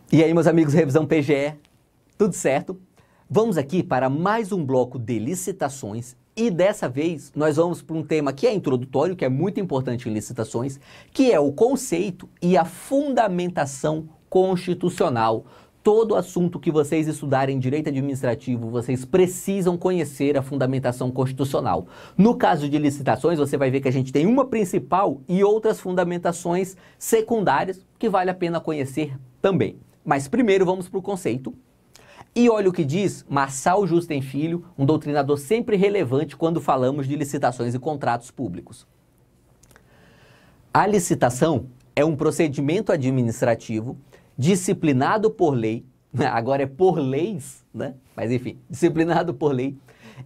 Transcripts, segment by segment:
E aí, meus amigos, revisão PGE, tudo certo? Vamos aqui para mais um bloco de licitações e dessa vez nós vamos para um tema que é introdutório, que é muito importante em licitações, que é o conceito e a fundamentação constitucional. Todo assunto que vocês estudarem em direito administrativo, vocês precisam conhecer a fundamentação constitucional. No caso de licitações, você vai ver que a gente tem uma principal e outras fundamentações secundárias que vale a pena conhecer também. Mas primeiro vamos para o conceito. E olha o que diz Marçal Justem Filho, um doutrinador sempre relevante quando falamos de licitações e contratos públicos. A licitação é um procedimento administrativo disciplinado por lei, agora é por leis, né? Mas enfim, disciplinado por lei,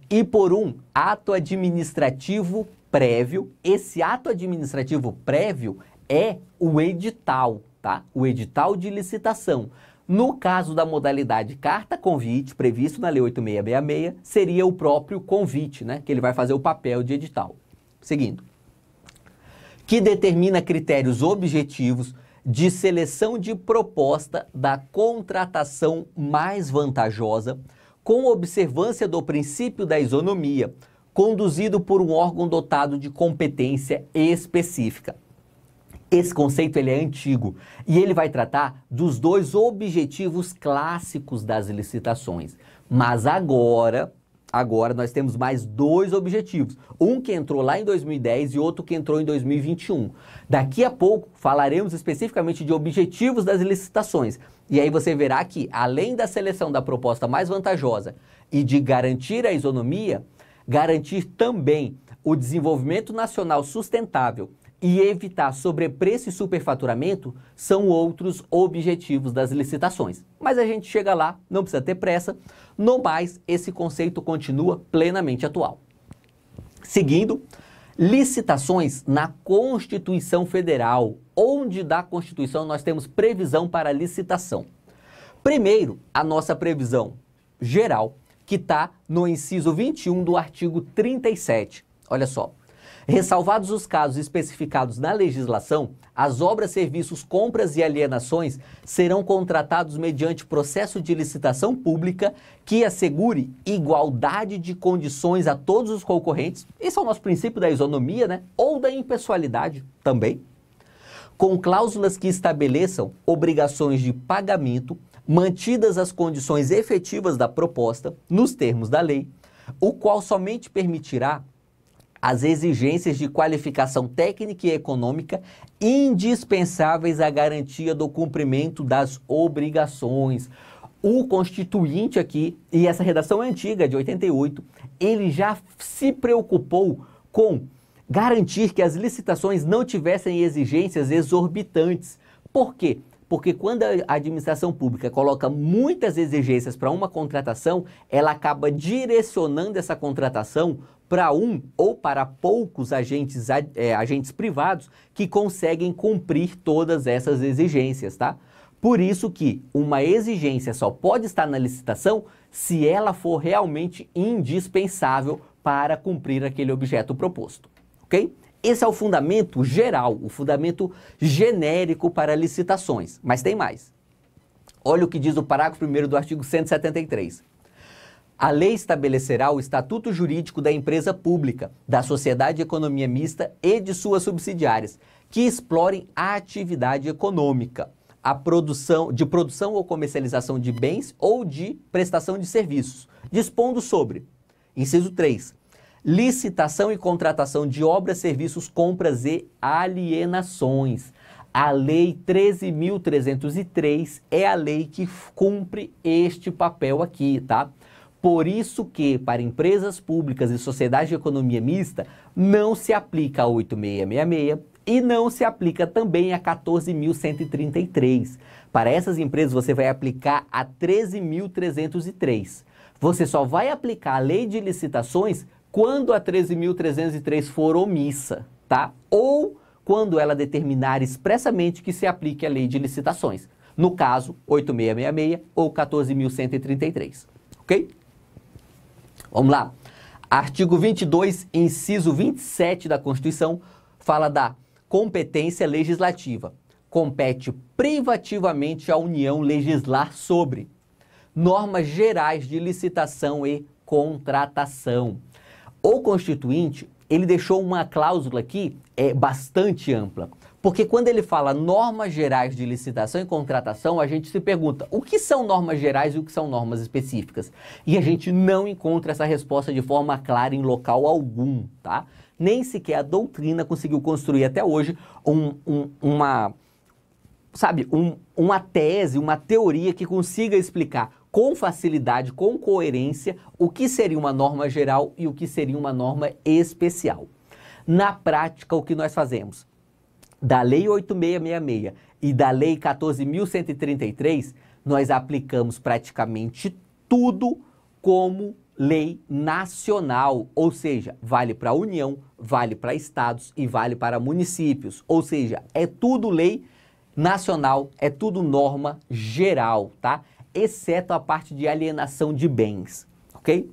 e por um ato administrativo prévio. Esse ato administrativo prévio é o edital, tá? O edital de licitação. No caso da modalidade carta-convite, previsto na Lei 8666, seria o próprio convite, né? Que ele vai fazer o papel de edital. Seguindo. Que determina critérios objetivos de seleção de proposta da contratação mais vantajosa, com observância do princípio da isonomia, conduzido por um órgão dotado de competência específica. Esse conceito ele é antigo e ele vai tratar dos dois objetivos clássicos das licitações. Mas agora nós temos mais dois objetivos. Um que entrou lá em 2010 e outro que entrou em 2021. Daqui a pouco falaremos especificamente de objetivos das licitações. E aí você verá que, além da seleção da proposta mais vantajosa e de garantir a isonomia, garantir também o desenvolvimento nacional sustentável e evitar sobrepreço e superfaturamento são outros objetivos das licitações. Mas a gente chega lá, não precisa ter pressa, no mais, esse conceito continua plenamente atual. Seguindo, licitações na Constituição Federal, onde da Constituição nós temos previsão para licitação. Primeiro, a nossa previsão geral, que está no inciso 21 do artigo 37. Olha só. Ressalvados os casos especificados na legislação, as obras, serviços, compras e alienações serão contratados mediante processo de licitação pública que assegure igualdade de condições a todos os concorrentes. Esse é o nosso princípio da isonomia, né? Ou da impessoalidade também. Com cláusulas que estabeleçam obrigações de pagamento, mantidas as condições efetivas da proposta, nos termos da lei, o qual somente permitirá as exigências de qualificação técnica e econômica indispensáveis à garantia do cumprimento das obrigações. O Constituinte aqui, e essa redação é antiga, de 88, ele já se preocupou com garantir que as licitações não tivessem exigências exorbitantes. Por quê? Porque quando a administração pública coloca muitas exigências para uma contratação, ela acaba direcionando essa contratação para um ou para poucos agentes privados que conseguem cumprir todas essas exigências, tá? Por isso que uma exigência só pode estar na licitação se ela for realmente indispensável para cumprir aquele objeto proposto, ok? Esse é o fundamento geral, o fundamento genérico para licitações, mas tem mais. Olha o que diz o parágrafo 1º do artigo 173. A lei estabelecerá o estatuto jurídico da empresa pública, da sociedade de economia mista e de suas subsidiárias, que explorem a atividade econômica, a produção ou comercialização de bens ou de prestação de serviços, dispondo sobre, inciso 3, licitação e contratação de obras, serviços, compras e alienações. A Lei 13.303 é a lei que cumpre este papel aqui, tá? Por isso que, para empresas públicas e sociedades de economia mista, não se aplica a 8666 e não se aplica também a 14.133. Para essas empresas, você vai aplicar a 13.303. Você só vai aplicar a lei de licitações quando a 13.303 for omissa, tá? Ou quando ela determinar expressamente que se aplique a lei de licitações. No caso, 8666 ou 14.133, ok? Vamos lá. Artigo 22, inciso 27 da Constituição, fala da competência legislativa. compete privativamente à União legislar sobre normas gerais de licitação e contratação. O Constituinte, ele deixou uma cláusula aqui bastante ampla, porque quando ele fala normas gerais de licitação e contratação, a gente se pergunta o que são normas gerais e o que são normas específicas? E a gente não encontra essa resposta de forma clara em local algum, tá? Nem sequer a doutrina conseguiu construir até hoje uma tese, uma teoria que consiga explicar com facilidade, com coerência, o que seria uma norma geral e o que seria uma norma especial. Na prática, o que nós fazemos? Da Lei 8.666 e da Lei 14.133, nós aplicamos praticamente tudo como lei nacional, ou seja, vale para a União, vale para estados e vale para municípios, ou seja, é tudo lei nacional, é tudo norma geral, tá? Exceto a parte de alienação de bens, ok?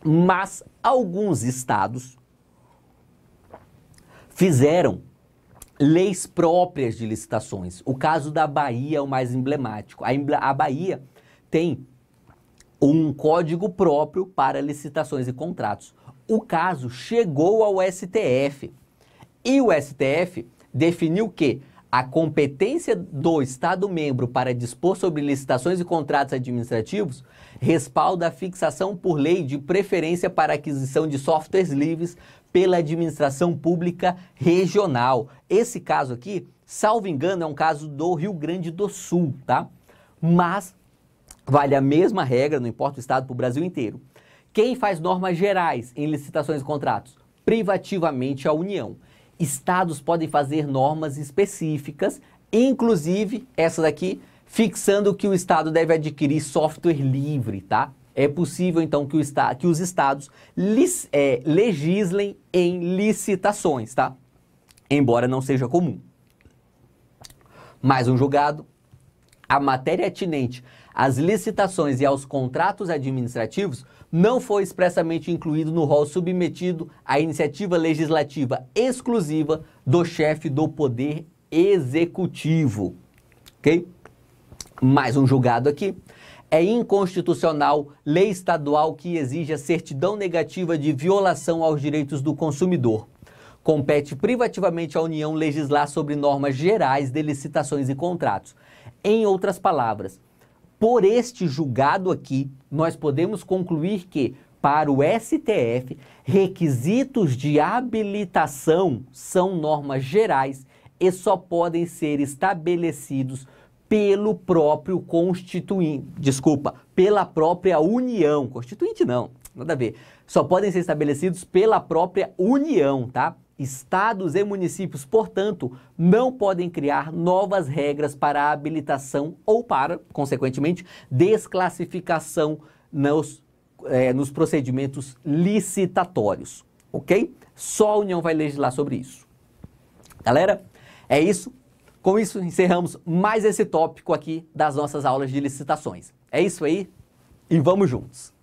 Mas alguns estados fizeram leis próprias de licitações. O caso da Bahia é o mais emblemático. A Bahia tem um código próprio para licitações e contratos. O caso chegou ao STF e o STF definiu que a competência do Estado-membro para dispor sobre licitações e contratos administrativos respalda a fixação por lei de preferência para aquisição de softwares livres pela administração pública regional. Esse caso aqui, salvo engano, é um caso do Rio Grande do Sul, tá? Mas vale a mesma regra, não importa o estado, para o Brasil inteiro. Quem faz normas gerais em licitações e contratos? Privativamente a União. Estados podem fazer normas específicas, inclusive essa daqui, fixando que o Estado deve adquirir software livre, tá? É possível, então, que os estados legislem em licitações, tá? Embora não seja comum. Mais um julgado. A matéria atinente às licitações e aos contratos administrativos não foi expressamente incluído no rol submetido à iniciativa legislativa exclusiva do chefe do Poder Executivo. Ok? Mais um julgado aqui. É inconstitucional lei estadual que exige a certidão negativa de violação aos direitos do consumidor. Compete privativamente à União legislar sobre normas gerais de licitações e contratos. Em outras palavras, por este julgado aqui, nós podemos concluir que, para o STF, requisitos de habilitação são normas gerais e só podem ser estabelecidos pelo próprio pela própria União. Constituinte não, nada a ver. Só podem ser estabelecidos pela própria União, tá? Estados e municípios, portanto, não podem criar novas regras para habilitação ou para, consequentemente, desclassificação nos procedimentos licitatórios, ok? Só a União vai legislar sobre isso. Galera, é isso. Com isso, encerramos mais esse tópico aqui das nossas aulas de licitações. É isso aí e vamos juntos!